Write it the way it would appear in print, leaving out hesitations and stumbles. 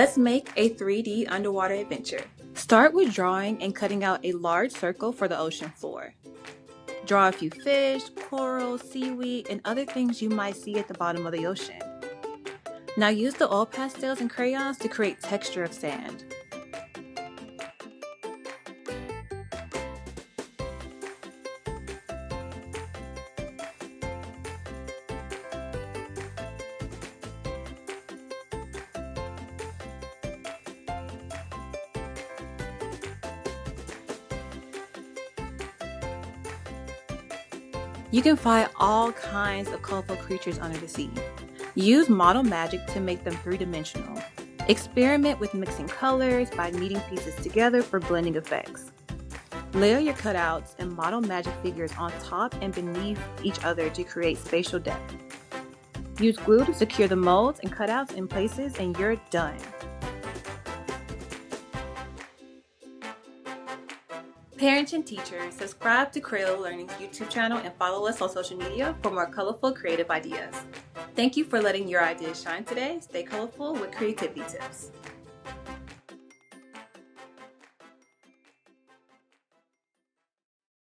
Let's make a 3D underwater adventure. Start with drawing and cutting out a large circle for the ocean floor. Draw a few fish, coral, seaweed, and other things you might see at the bottom of the ocean. Now use the oil pastels and crayons to create texture of sand. You can find all kinds of colorful creatures under the sea. Use model magic to make them three-dimensional. Experiment with mixing colors by kneading pieces together for blending effects. Layer your cutouts and model magic figures on top and beneath each other to create spatial depth. Use glue to secure the molds and cutouts in places and you're done. Parents and teachers, subscribe to Crayola Learning's YouTube channel and follow us on social media for more colorful, creative ideas. Thank you for letting your ideas shine today. Stay colorful with creativity tips.